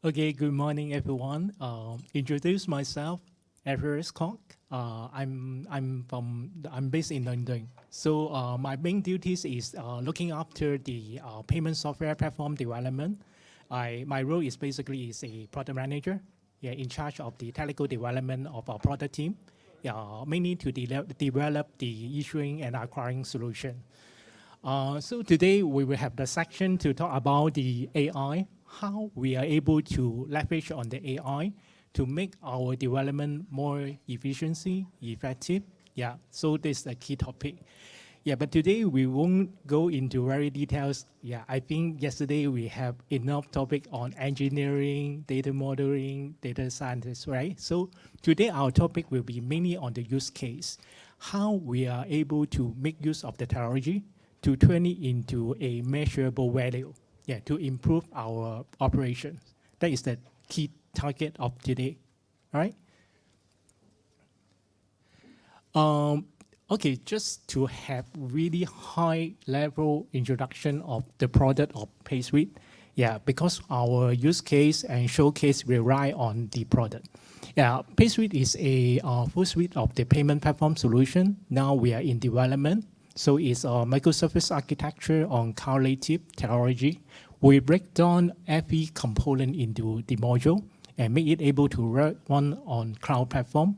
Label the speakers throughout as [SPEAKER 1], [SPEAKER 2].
[SPEAKER 1] Okay, good morning, everyone. Introduce myself, Everest Cock. I'm based in London. So my main duties is looking after the payment software platform development. My role is basically is a product manager, yeah, in charge of the technical development of our product team, mainly to develop the issuing and acquiring solution. So today we will have the section to talk about the AI, how we are able to leverage on the AI to make our development more efficiency, effective. Yeah, so this is the key topic. Yeah, but today we won't go into very details. Yeah, I think yesterday we have enough topic on engineering, data modeling, data scientists, right? So today our topic will be mainly on the use case, how we are able to make use of the technology to turn it into a measurable value, yeah, to improve our operations. That is the key target of today, all right? Okay, just to have really high level introduction of the product of PaySuite, yeah, because our use case and showcase rely on the product. Yeah, PaySuite is a full suite of the payment platform solution. Now we are in development. So it's a microservice architecture on cloud-native technology. We break down every component into the module and make it able to run on cloud platform.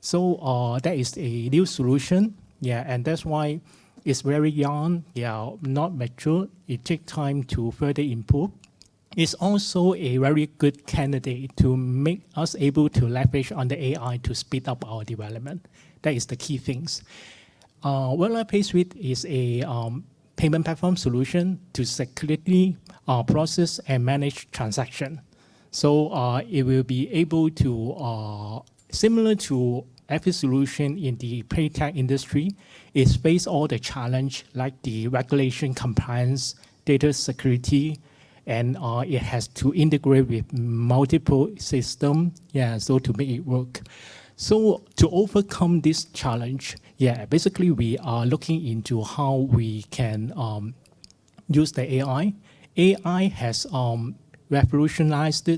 [SPEAKER 1] So that is a new solution, yeah, and that's why it's very young, yeah, not mature. It takes time to further improve. It's also a very good candidate to make us able to leverage on the AI to speed up our development. That is the key things. PaySuite is a payment platform solution to securely process and manage transaction. So it will be able to, similar to every solution in the paytech industry, is face all the challenge like the regulation compliance, data security, and it has to integrate with multiple systems, yeah, so to make it work. So to overcome this challenge, yeah, basically we are looking into how we can use the AI. AI has revolutionized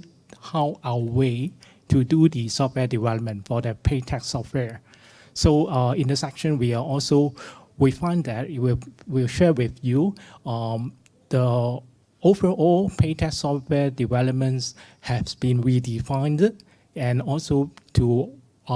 [SPEAKER 1] how our way to do the software development for the paytech software. So in the section, we find that we'll share with you the overall paytech software developments has been redefined, and also to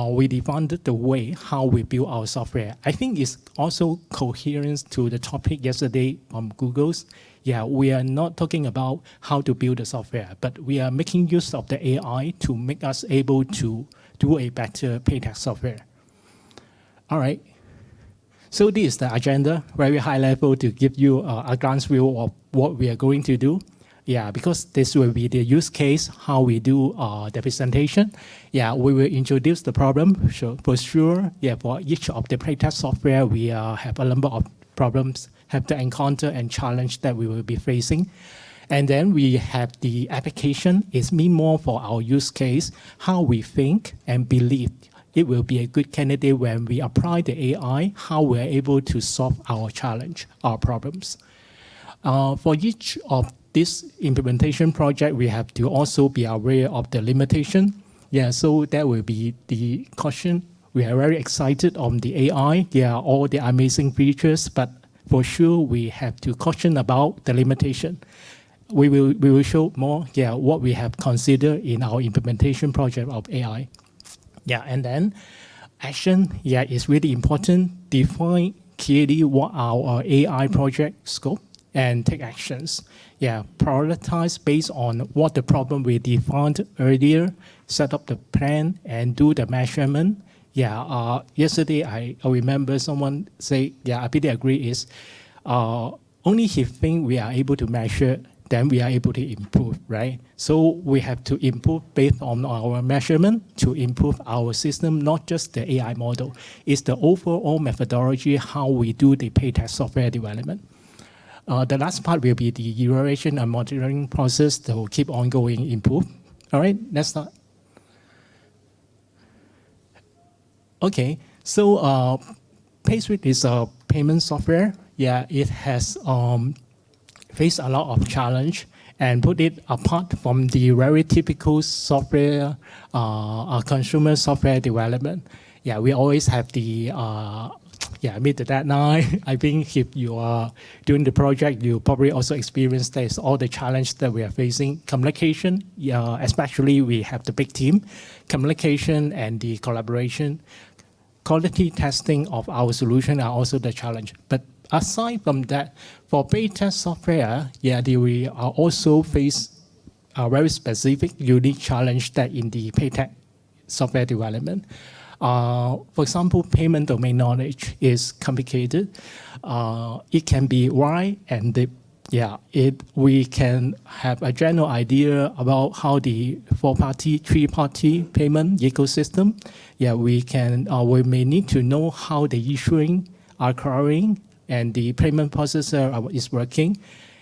[SPEAKER 1] we defined the way how we build our software. I think it's also coherent to the topic yesterday from Google's. Yeah, we are not talking about how to build the software, but we are making use of the AI to make us able to do a better paytech software. All right. So this is the agenda, very high level to give you a glance view of what we are going to do. Yeah, because this will be the use case, how we do the presentation. Yeah, we will introduce the problem, so for sure. Yeah, for each of the playtest software, we have a number of problems, have to encounter and challenge that we will be facing. And then we have the application. It's more for our use case, how we think and believe it will be a good candidate when we apply the AI, how we're able to solve our challenge, our problems. For each of this implementation project, we have to also be aware of the limitation. Yeah, so that will be the caution. We are very excited on the AI. Yeah, all the amazing features, but for sure we have to caution about the limitation. We will show more, yeah, what we have considered in our implementation project of AI. Yeah, and then action, yeah, is really important. Define clearly what our AI project scope and take actions. Yeah, prioritize based on what the problem we defined earlier, set up the plan and do the measurement. Yeah, yesterday I remember someone say, yeah, I really agree is only if things we are able to measure, then we are able to improve, right? So we have to improve based on our measurement to improve our system, not just the AI model. It's the overall methodology, how we do the paytech software development. The last part will be the evaluation and monitoring process that will keep on going, improve. All right, let's start. Okay, so PaySuite is a payment software. Yeah, it has faced a lot of challenge, and put it apart from the very typical software, consumer software development. Yeah, we always have the meet the deadline. I think if you are doing the project, you probably also experience this, all the challenge that we are facing. Communication, especially we have the big team, communication and the collaboration. Quality testing of our solution are also the challenge. But aside from that, for beta software, we are also face a very specific, unique challenge that in the paytech software development. For example, payment domain knowledge is complicated. It can be wide and deep. We can have a general idea about how the four-party, three-party payment ecosystem. We may need to know how the issuing, acquiring, and the payment processor is working.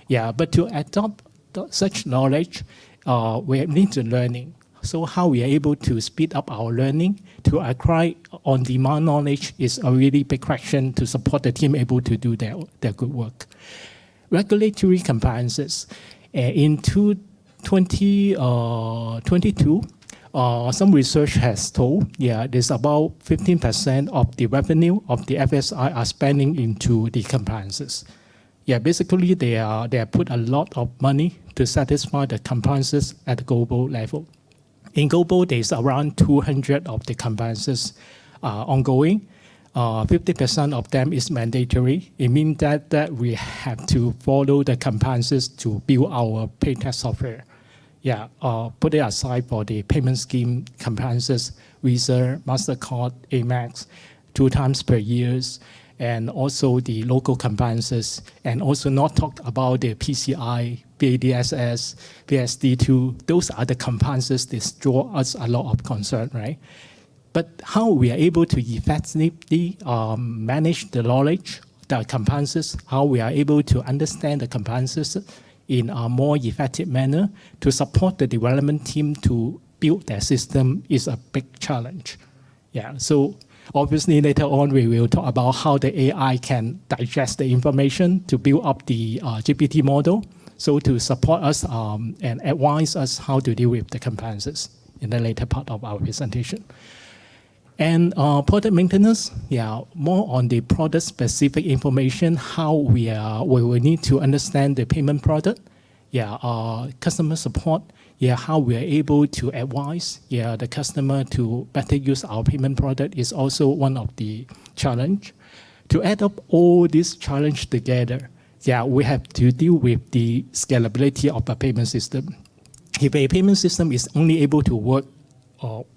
[SPEAKER 1] But to adopt such knowledge, we need to learning. So how we are able to speed up our learning to acquire on-demand knowledge is a really big question to support the team able to do their good work. Regulatory compliances. In 2022, some research has told, there's about 15% of the revenue of the FSI are spending into the compliances. Basically they put a lot of money to satisfy the compliances at the global level. In global, there's around 200 of the compliances ongoing. 50% of them is mandatory. It means that we have to follow the compliances to build our paytech software. Put it aside for the payment scheme compliances, Visa, MasterCard, Amex, 2 times per year, and also the local compliances, and also not talk about the PCI, BADSS, PSD2. Those are the compliances that draw us a lot of concern, right? But how we are able to effectively manage the knowledge, the compliances, how we are able to understand the compliances in a more effective manner to support the development team to build their system is a big challenge. So obviously later on we will talk about how the AI can digest the information to build up the GPT model, so to support us and advise us how to deal with the compliances in the later part of our presentation. And product maintenance, more on the product specific information, how we will need to understand the payment product, customer support, how we are able to advise the customer to better use our payment product is also one of the challenge. To add up all these challenge together, we have to deal with the scalability of a payment system. If a payment system is only able to work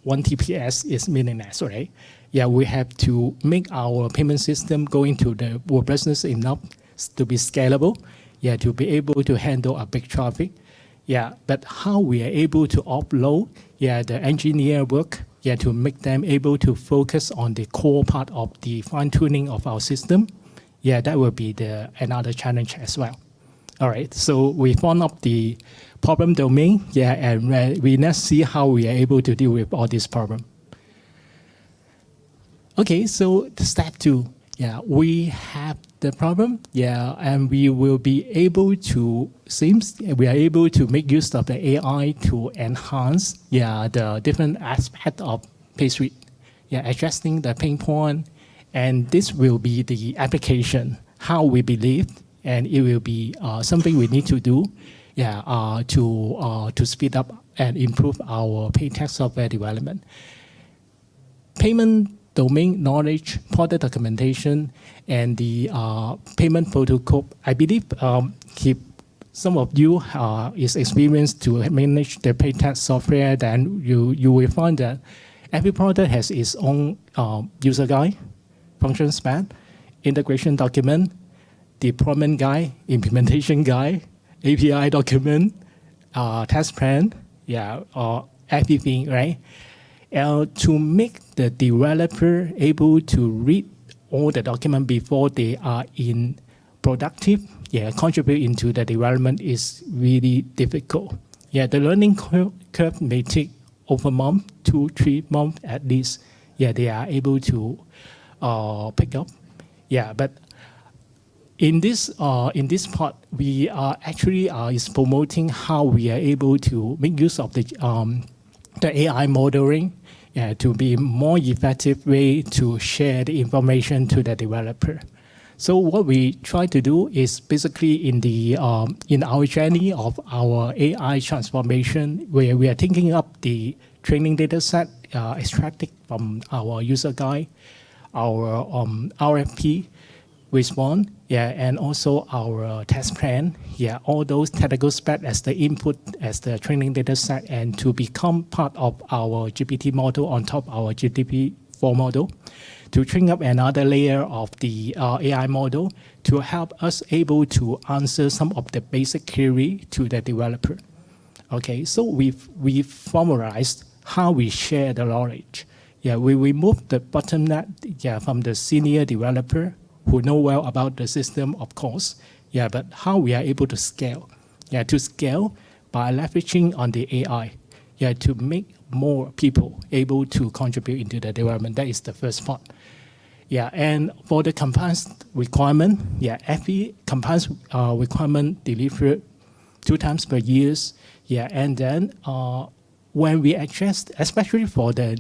[SPEAKER 1] 1 TPS is meaningless, right? We have to make our payment system go into the business enough to be scalable, to be able to handle a big traffic. But how we are able to offload, the engineer work, to make them able to focus on the core part of the fine-tuning of our system, that will be another challenge as well. All right, so we found up the problem domain, and we now see how we are able to deal with all this problem. Okay, so step 2, we have the problem, and we will be able to, we are able to make use of the AI to enhance, the different aspects of PaySuite, addressing the pain point, and this will be the application, how we believe, and it will be something we need to do, to speed up and improve our paytech software development. Payment domain knowledge, product documentation, and the payment protocol. I believe if some of you is experienced to manage the paytech software, then you will find that every product has its own user guide, function spec, integration document, deployment guide, implementation guide, API document, test plan, everything, right? To make the developer able to read all the document before they are in productive, contribute into the development is really difficult. The learning curve may take over a month, 2-3 months at least. They are able to pick up. But in this part, we are actually is promoting how we are able to make use of the AI modeling to be more effective way to share the information to the developer. So what we try to do is basically in our journey of our AI transformation, where we are taking up the training data set extracted from our user guide, our RFP response, and also our test plan, all those technical specs as the input as the training data set, and to become part of our GPT model on top of our GPT-4 model, to train up another layer of the AI model to help us able to answer some of the basic query to the developer. Okay, so we've formalized how we share the knowledge. We remove the bottleneck from the senior developer who know well about the system, of course, but how we are able to scale. To scale by leveraging on the AI, to make more people able to contribute into the development. That is the first part. And for the compliance requirement, every compliance requirement delivered 2 times per year. And then when we address, especially for the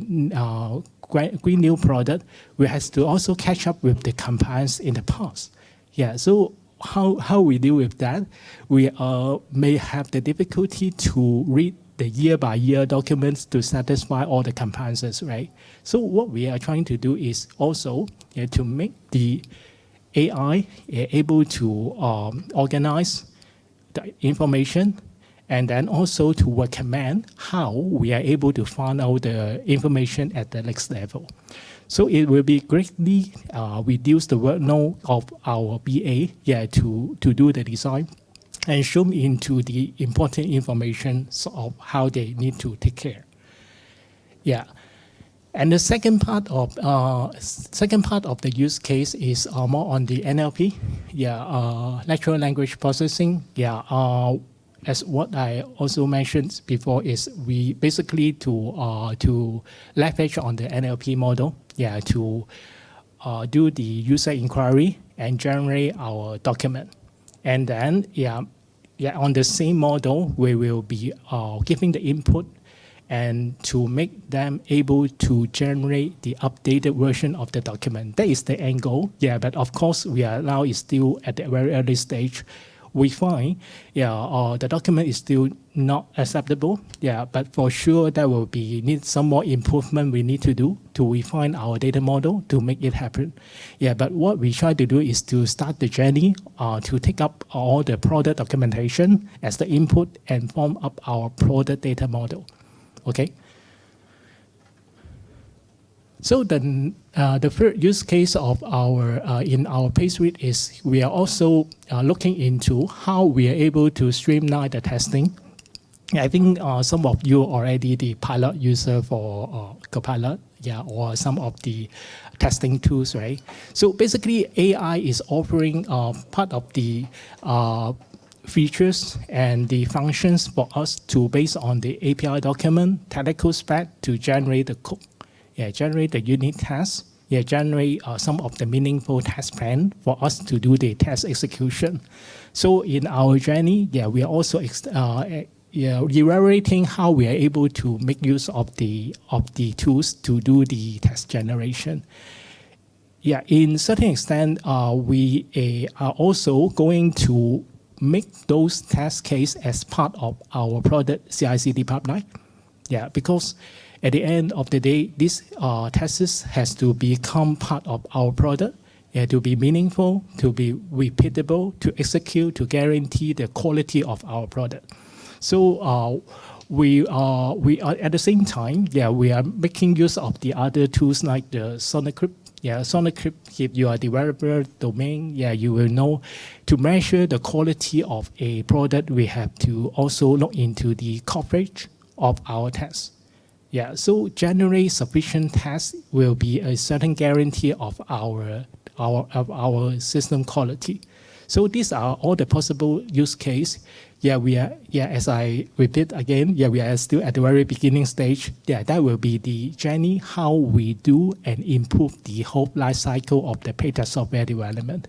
[SPEAKER 1] green new product, we have to also catch up with the compliance in the past. So how we deal with that? We may have the difficulty to read the year-by-year documents to satisfy all the compliances, right? So what we are trying to do is also to make the AI able to organize the information, and then also to recommend how we are able to find out the information at the next level. So it will be greatly reduce the workload of our BA to do the design and zoom into the important information of how they need to take care. And the second part of the use case is more on the NLP, natural language processing. As what I also mentioned before, is we basically to leverage on the NLP model, to do the user inquiry and generate our document. And then, on the same model, we will be giving the input and to make them able to generate the updated version of the document. That is the end goal. But of course, we are now is still at the very early stage. We find, the document is still not acceptable. But for sure, there will be need some more improvement we need to do to refine our data model to make it happen. But what we try to do is to start the journey to take up all the product documentation as the input and form up our product data model. Okay. So the third use case of our in our PaySuite is we are also looking into how we are able to streamline the testing. I think some of you already the pilot user for Copilot, or some of the testing tools, right? So basically, AI is offering part of the features and the functions for us to, based on the API document, technical spec, to generate the code. Generate the unit tests, generate some of the meaningful test plan for us to do the test execution. So in our journey, we are also evaluating how we are able to make use of the tools to do the test generation. In certain extent, we are also going to make those test cases as part of our product CI/CD pipeline. Because at the end of the day, this tests has to become part of our product, to be meaningful, to be repeatable, to execute, to guarantee the quality of our product. So we are at the same time, we are making use of the other tools like the SonarCrypt. SonarCrypt, if you are a developer domain, you will know to measure the quality of a product, we have to also look into the coverage of our tests. So generate sufficient tests will be a certain guarantee of our system quality. So these are all the possible use case. We are, as I repeat again, we are still at the very beginning stage. That will be the journey, how we do and improve the whole life cycle of the PayTech software development.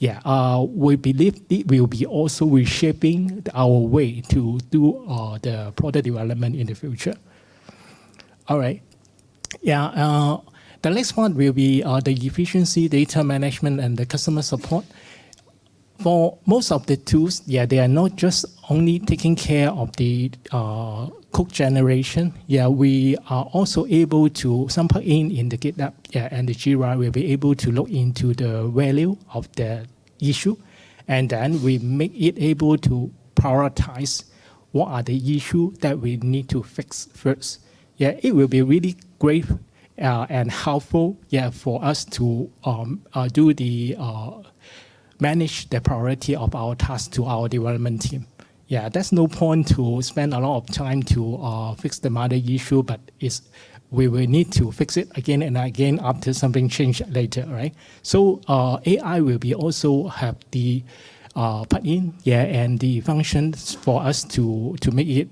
[SPEAKER 1] Yeah, we believe it will be also reshaping our way to do the product development in the future. All right. Yeah, the next part will be the efficiency, data management, and the customer support. For most of the tools, yeah, they are not just only taking care of the code generation. Yeah, we are also able to sample in the GitLab, yeah, and the Jira will be able to look into the value of the issue, and then we make it able to prioritize what are the issues that we need to fix first. Yeah, it will be really great and helpful, yeah, for us to do the manage the priority of our tasks to our development team. Yeah, there's no point to spend a lot of time to fix the mother issue, but we will need to fix it again and again after something changed later, right? So AI will be also have the plug-in, yeah, and the functions for us to make it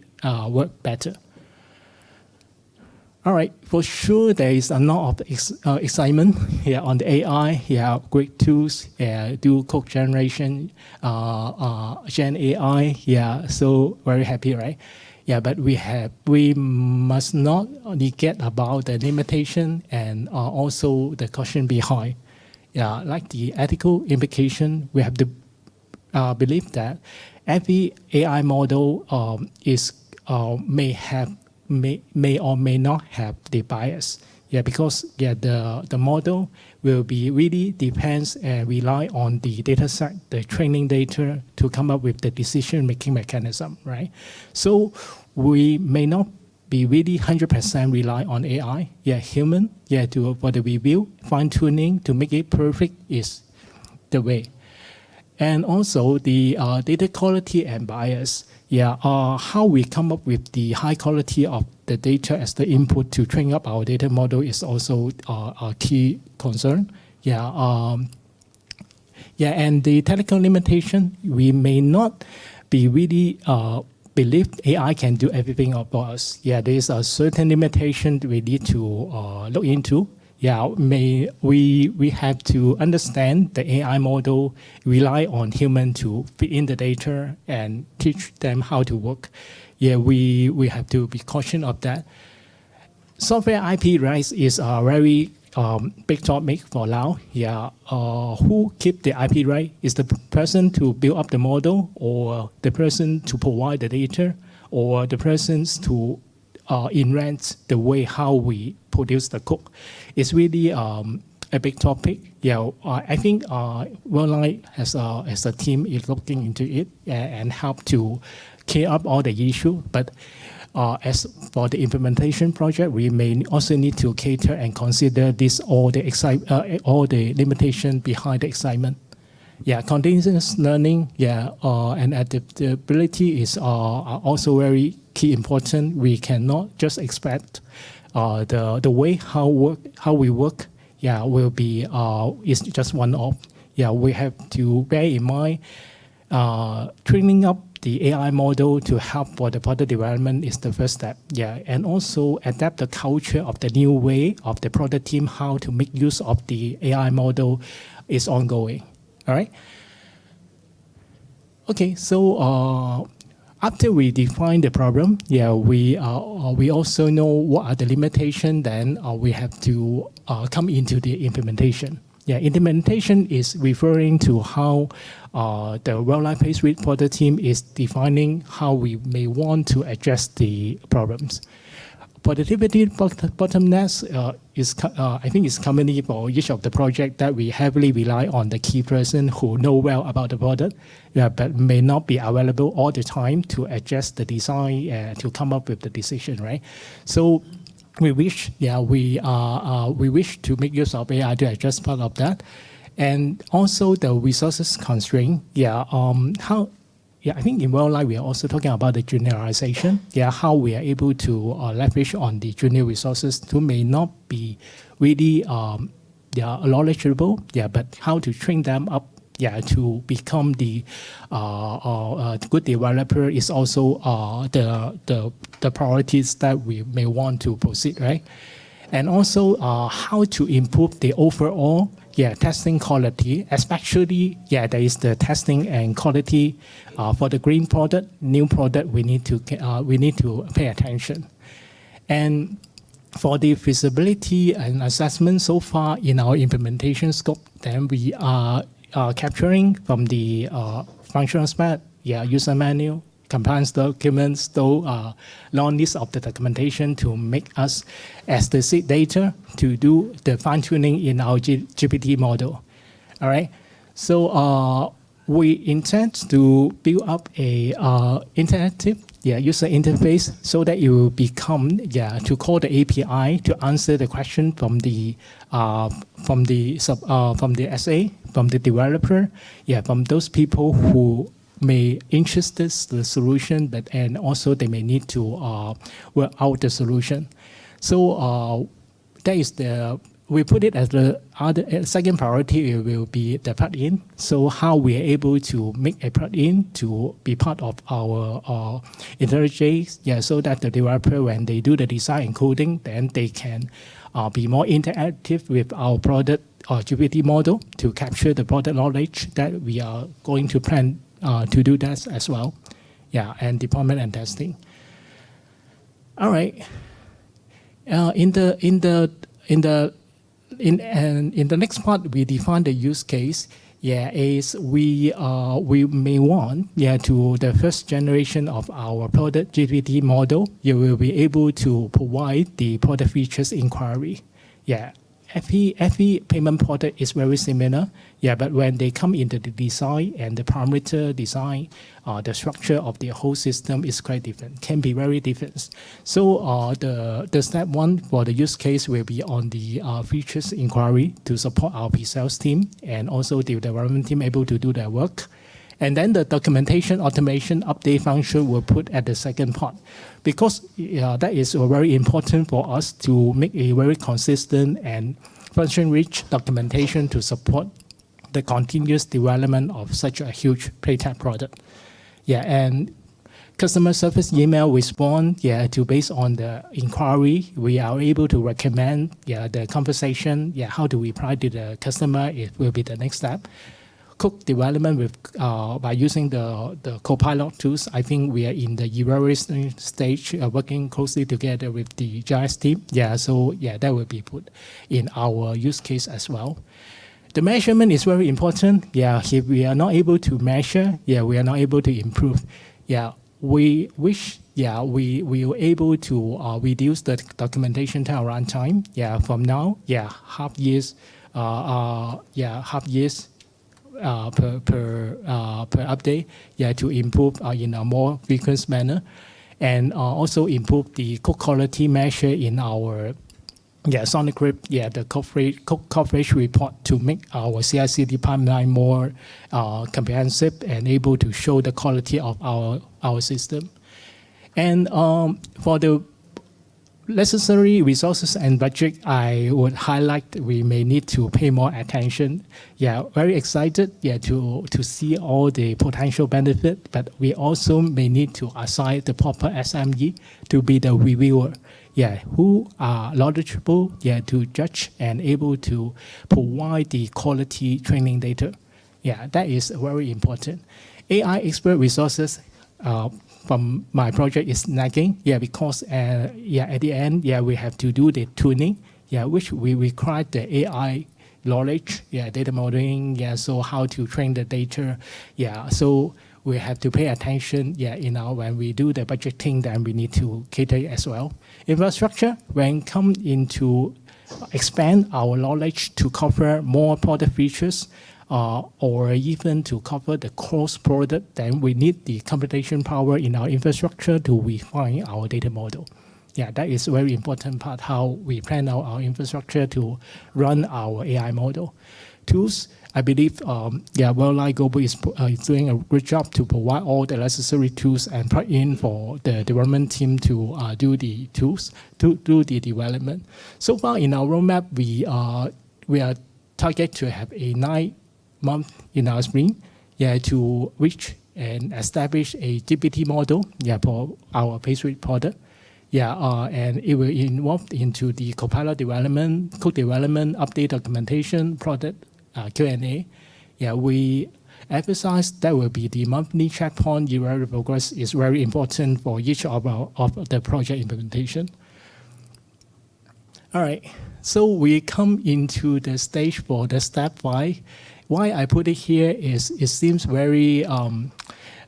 [SPEAKER 1] work better. All right, for sure there is a lot of excitement here on the AI. Yeah, great tools, do code generation, Gen AI. Yeah, so very happy, right? Yeah, but we must not negate about the limitation and also the caution behind. Yeah, like the ethical implication, we have to believe that every AI model may or may not have the bias. Yeah, because yeah, the model will be really depends and rely on the data set, the training data to come up with the decision-making mechanism, right? So we may not be really 100% rely on AI. Yeah, human, yeah, for the review, fine-tuning to make it perfect is the way. And also the data quality and bias. Yeah, how we come up with the high quality of the data as the input to train up our data model is also a key concern. Yeah, and the technical limitation, we may not be really believe AI can do everything for us. Yeah, there is a certain limitation we need to look into. Yeah, we have to understand the AI model rely on human to fit in the data and teach them how to work. Yeah, we have to be cautious of that. Software IP rights is a very big topic for now. Yeah, who keep the IP right? Is the person to build up the model, or the person to provide the data, or the persons to invent the way how we produce the code? It's really a big topic. Yeah, I think Worldline as a team is looking into it and help to clear up all the issue. But as for the implementation project, we may also need to cater and consider this all the limitation behind the excitement. Yeah, continuous learning, yeah, and adaptability is also very key important. We cannot just expect the way how we work, yeah, will be is just one off. Yeah, we have to bear in mind training up the AI model to help for the product development is the first step. Yeah, and also adapt the culture of the new way of the product team how to make use of the AI model is ongoing. All right. Okay, so after we define the problem, yeah, we also know what are the limitations. Then we have to come into the implementation. Yeah, implementation is referring to how the Worldline PaySuite product team is defining how we may want to address the problems. Productivity bottlenecks I think is commonly for each of the project that we heavily rely on the key person who know well about the product, yeah, but may not be available all the time to adjust the design to come up with the decision, right? So we wish, yeah, we wish to make use of AI to address part of that, and also the resources constraint. Yeah, I think in Worldline we are also talking about the generalization. Yeah, how we are able to leverage on the junior resources who may not be really knowledgeable. Yeah, but how to train them up. Yeah, to become the good developer is also the priorities that we may want to proceed, right? And also how to improve the overall testing quality, especially, there is the testing and quality for the green product, new product, we need to pay attention. And for the feasibility and assessment so far in our implementation scope, then we are capturing from the functional spec, user manual, compliance documents, long list of the documentation to make us as the seed data to do the fine-tuning in our GPT model. All right. So we intend to build up a interactive user interface so that it will become to call the API to answer the question from the SA, from the developer, from those people who may interested the solution, and also they may need to work out the solution. So that is we put it as the second priority. It will be the plugin. So how we are able to make a plugin to be part of our IntelliJ, so that the developer, when they do the design and coding, then they can be more interactive with our product or GPT model to capture the product knowledge that we are going to plan to do that as well, and deployment and testing. All right. In the next part, we define the use case. Is we may want to the first generation of our product GPT model. You will be able to provide the product features inquiry. Every payment product is very similar, but when they come into the design and the parameter design, the structure of the whole system is quite different, can be very different. So the step one for the use case will be on the features inquiry to support our pre-sales team and also the development team able to do their work. And then the documentation automation update function will put at the second part, because that is very important for us to make a very consistent and function-rich documentation to support the continuous development of such a huge PayTech product. And customer service email response, to based on the inquiry, we are able to recommend the conversation, how to reply to the customer. It will be the next step. Cook development with by using the Copilot tools. I think we are in the evaluation stage, working closely together with the GIS team. So that will be put in our use case as well. The measurement is very important. If we are not able to measure, we are not able to improve. We wish, we were able to reduce the documentation turnaround time. From now, half years, per update, to improve in a more frequent manner, and also improve the code quality measure in our Sonic Grip, the code coverage report to make our CI/CD pipeline more comprehensive and able to show the quality of our system. And for the necessary resources and budget, I would highlight we may need to pay more attention. Very excited to see all the potential benefit, but we also may need to assign the proper SME to be the reviewer, who are knowledgeable, to judge and able to provide the quality training data. That is very important. AI expert resources from my project is nagging, because at the end, we have to do the tuning, which we require the AI knowledge, data modeling, so how to train the data, so we have to pay attention, when we do the budgeting, then we need to cater as well. Infrastructure, when come into expand our knowledge to cover more product features, or even to cover the cross product, then we need the computation power in our infrastructure to refine our data model. That is a very important part, how we plan out our infrastructure to run our AI model. Tools, I believe, Worldline Global is doing a great job to provide all the necessary tools and plug in for the development team to do the tools, to do the development. So far in our roadmap, we are target to have a 9-month in our sprint, to reach and establish a GPT model, for our PaySuite product. Yeah, and it will involve into the Copilot development, code development, update documentation, product Q&A. Yeah, we emphasize that will be the monthly checkpoint. Yearly progress is very important for each of the project implementation. All right, so we come into the stage for the step 5. Why I put it here is it seems very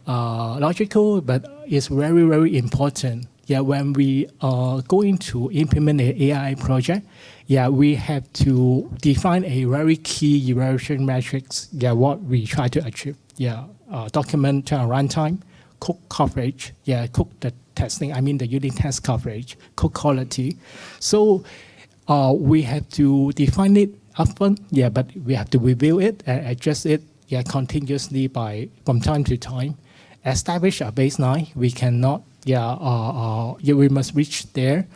[SPEAKER 1] logical, but it's very, very important. Yeah, when we are going to implement an AI project, yeah, we have to define a very key evaluation metrics. Yeah, what we try to achieve. Yeah, document turnaround time, code coverage. Yeah, code the testing. I mean the unit test coverage, code quality. So we have to define it upfront. Yeah, but we have to review it and adjust it. Yeah, continuously from time to time. Establish a baseline. We cannot. We must reach there.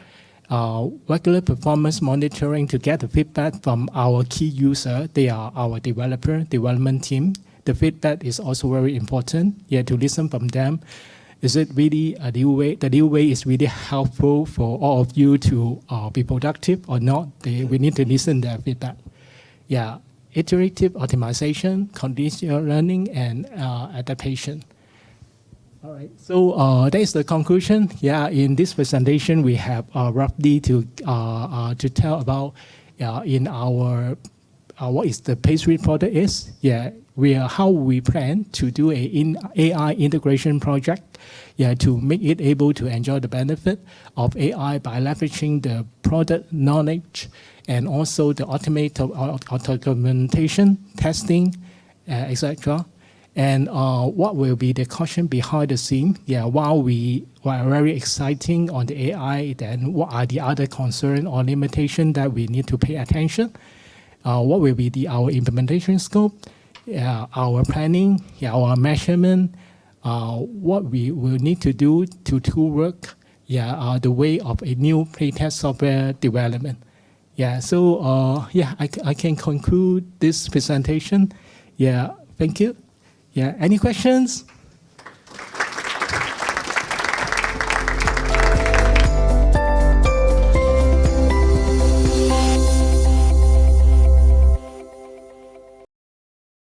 [SPEAKER 1] Regular performance monitoring to get the feedback from our key user. They are our development team. The feedback is also very important. Yeah, to listen from them. Is it really a new way? The new way is really helpful for all of you to be productive or not? We need to listen to their feedback. Yeah, iterative optimization, conditional learning, and adaptation. All right, so that is the conclusion. Yeah, in this presentation, we have roughly to tell about in our what is the PageSuite product is. Yeah, how we plan to do a AI integration project. Yeah, to make it able to enjoy the benefit of AI by leveraging the product knowledge and also the automated documentation, testing, etc. And what will be the caution behind the scene? Yeah, while we are very exciting on the AI, then what are the other concerns or limitations that we need to pay attention? What will be our implementation scope? Our planning, our measurement, what we will need to do to work, the way of a new playtest software development. Yeah, so I can conclude this presentation. Yeah, thank you. Yeah, any questions?